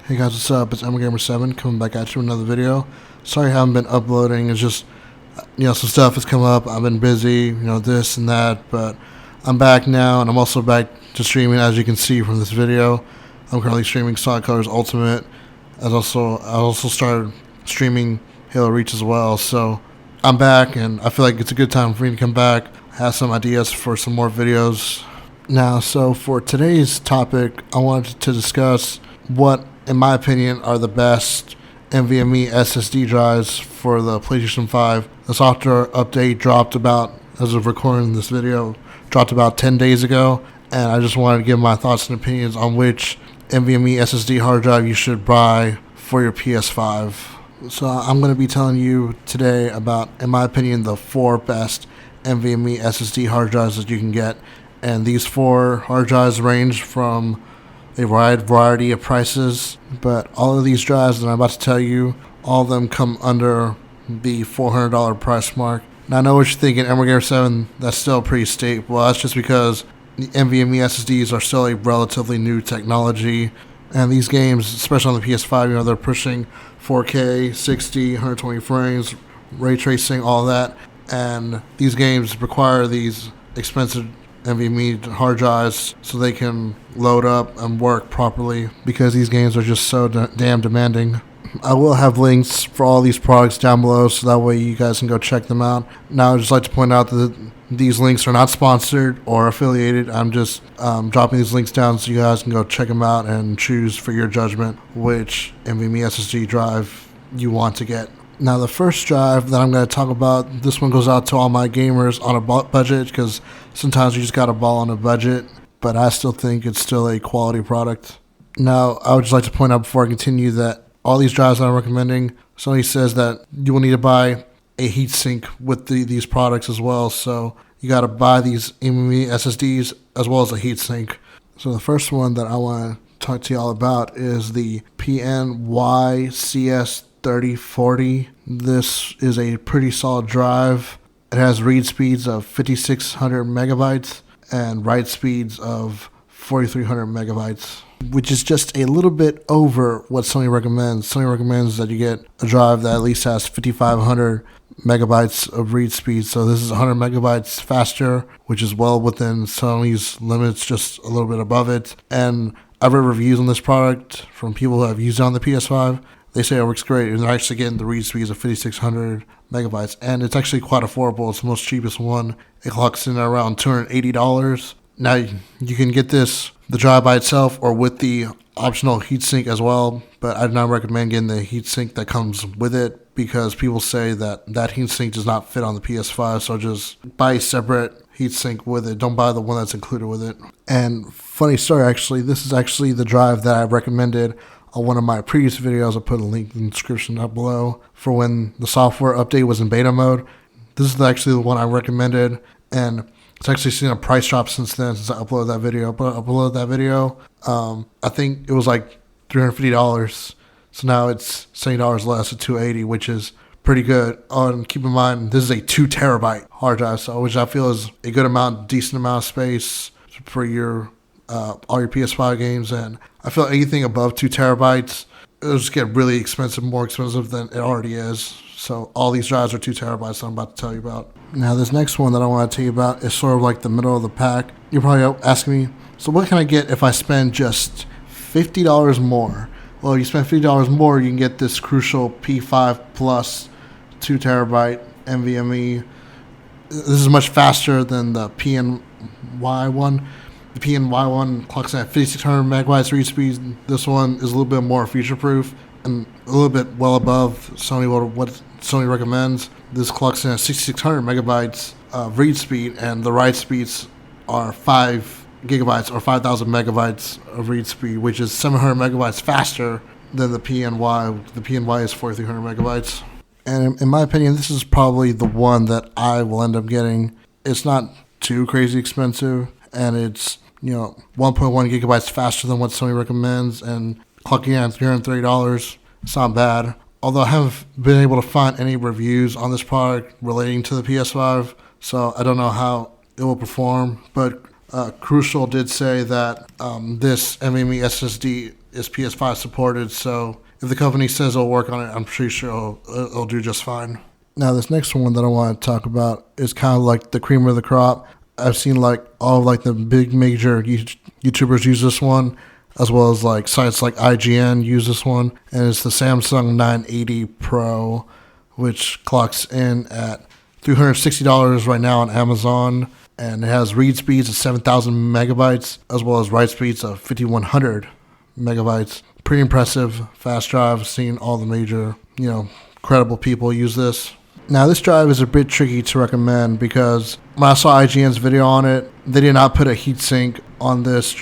Hey guys, what's up? It's EmgamerGamer7 coming back at you with another video. Sorry I haven't been uploading. It's just, some stuff has come up. I've been busy, this and that, but I'm back now, and I'm also back to streaming, as you can see from this video. I'm currently streaming Sonic Colors Ultimate. I also started streaming Halo Reach as well, so I'm back, and I feel like it's a good time for me to come back. I have some ideas for some more videos now. So for today's topic, I wanted to discuss what, in my opinion, are the best NVMe SSD drives for the PlayStation 5. The software update dropped about, as of recording this video, dropped about 10 days ago, and I just wanted to give my thoughts and opinions on which NVMe SSD hard drive you should buy for your PS5. So I'm going to be telling you today about, in my opinion, the 4 best NVMe SSD hard drives that you can get. And these 4 hard drives range from a wide variety of prices, but all of these drives that I'm about to tell you, all of them come under the $400 price mark. Now I know what you're thinking, EmgamerGamer7, that's still pretty steep. Well, that's just because the NVMe SSDs are still a relatively new technology, and these games, especially on the PS5, they're pushing 4K, 60, 120 frames, ray tracing, all that, and these games require these expensive NVMe hard drives so they can load up and work properly, because these games are just so damn demanding. I will have links for all these products down below, so that way you guys can go check them out. Now I'd just like to point out that these links are not sponsored or affiliated. I'm just dropping these links down so you guys can go check them out and choose for your judgment which NVMe SSD drive you want to get. Now, the first drive that I'm going to talk about, this one goes out to all my gamers on a budget, because sometimes you just got to ball on a budget, but I still think it's still a quality product. Now, I would just like to point out before I continue that all these drives that I'm recommending, Sony says that you will need to buy a heatsink with these products as well, so you got to buy these NVMe SSDs as well as a heatsink. So the first one that I want to talk to y'all about is the PNY-CS 3040. This is a pretty solid drive. It has read speeds of 5600 megabytes and write speeds of 4300 megabytes, which is just a little bit over what Sony recommends. Sony recommends that you get a drive that at least has 5500 megabytes of read speed, so this is 100 megabytes faster, which is well within Sony's limits, just a little bit above it. And I've read reviews on this product from people who have used it on the PS5. They say it works great, and they're actually getting the read speeds of 5600 megabytes, and it's actually quite affordable. It's the most cheapest one. It clocks in at around $280. Now, you can get the drive by itself or with the optional heatsink as well, but I do not recommend getting the heatsink that comes with it, because people say that heatsink does not fit on the PS5, so just buy a separate heatsink with it. Don't buy the one that's included with it. And funny story, actually, this is actually the drive that I recommended on one of my previous videos. I'll put a link in the description down below for when the software update was in beta mode. This is actually the one I recommended, and it's actually seen a price drop since then, since I uploaded that video. I think it was like $350, so now it's $70 less at $280, which is pretty good. Oh, and keep in mind, this is a 2 terabyte hard drive, so which I feel is a good amount, decent amount of space for your all your PS5 games. And I feel like anything above 2 terabytes, it'll just get really expensive, more expensive than it already is. So all these drives are 2 terabytes that I'm about to tell you about. Now, this next one that I want to tell you about is sort of like the middle of the pack. You're probably asking me, so what can I get if I spend just $50 more? Well, if you spend $50 more, you can get this Crucial P5 Plus 2 terabyte NVMe. This is much faster than the PNY one. The PNY one clocks in at 5600 megabytes read speed. This one is a little bit more feature-proof and a little bit well above what Sony recommends. This clocks in at 6600 megabytes of read speed, and the write speeds are 5 gigabytes or 5000 megabytes of read speed, which is 700 megabytes faster than the PNY. The PNY is 4300 megabytes. And in my opinion, this is probably the one that I will end up getting. It's not too crazy expensive, and it's 1.1 gigabytes faster than what Sony recommends, and clocking in at $330. It's not bad. Although I haven't been able to find any reviews on this product relating to the PS5, so I don't know how it will perform. But Crucial did say that this NVMe SSD is PS5 supported, so if the company says it'll work on it, I'm pretty sure it'll do just fine. Now, this next one that I want to talk about is kind of like the cream of the crop. I've seen like all of like the big major YouTubers use this one, as well as like sites like IGN use this one, and it's the Samsung 980 Pro, which clocks in at $360 right now on Amazon, and it has read speeds of 7,000 megabytes, as well as write speeds of 5,100 megabytes. Pretty impressive, fast drive. Seen all the major, credible people use this. Now, this drive is a bit tricky to recommend because when I saw IGN's video on it, they did not put a heatsink on this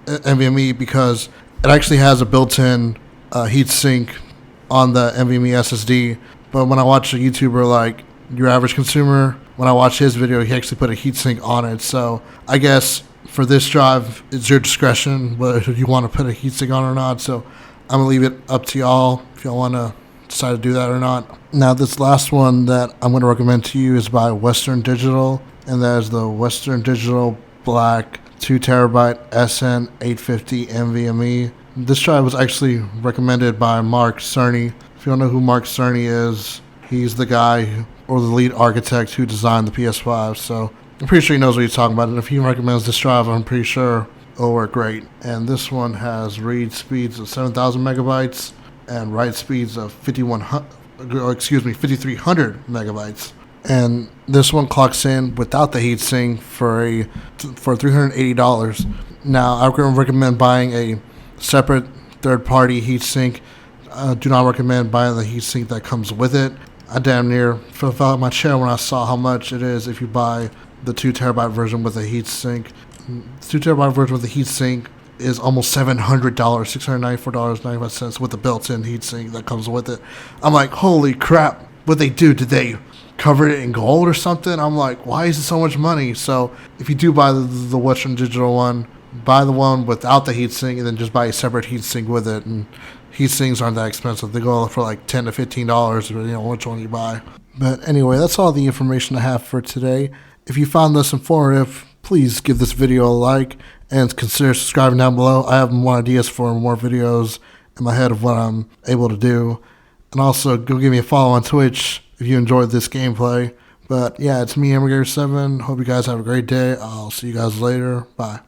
NVMe because it actually has a built-in heatsink on the NVMe SSD. But when I watch a YouTuber like Your Average Consumer, when I watch his video, he actually put a heatsink on it. So I guess for this drive, it's your discretion whether you want to put a heatsink on or not. So I'm going to leave it up to y'all if y'all want to decide to do that or not. Now, this last one that I'm going to recommend to you is by Western Digital, and that is the Western Digital Black 2TB SN850 NVMe. This drive was actually recommended by Mark Cerny. If you don't know who Mark Cerny is, he's the guy or the lead architect who designed the PS5, so I'm pretty sure he knows what he's talking about, and if he recommends this drive, I'm pretty sure it'll work great. And this one has read speeds of 7,000 megabytes and write speeds of 5,300 megabytes. And this one clocks in without the heatsink for $380. Now, I would recommend buying a separate third-party heatsink. Do not recommend buying the heatsink that comes with it. I damn near fell out of my chair when I saw how much it is if you buy the 2TB version with a heatsink. The 2TB version with a heatsink is almost $700, $694.95 with the built-in heatsink that comes with it. I'm like, holy crap, what they do? Did they cover it in gold or something? I'm like, why is it so much money? So if you do buy the Western Digital one, buy the one without the heatsink and then just buy a separate heatsink with it. And heatsinks aren't that expensive. They go for like $10 to $15, depending on which one you buy. But anyway, that's all the information I have for today. If you found this informative, please give this video a like and consider subscribing down below. I have more ideas for more videos in my head of what I'm able to do. And also, go give me a follow on Twitch if you enjoyed this gameplay. But yeah, it's me, Emigrator7. Hope you guys have a great day. I'll see you guys later. Bye.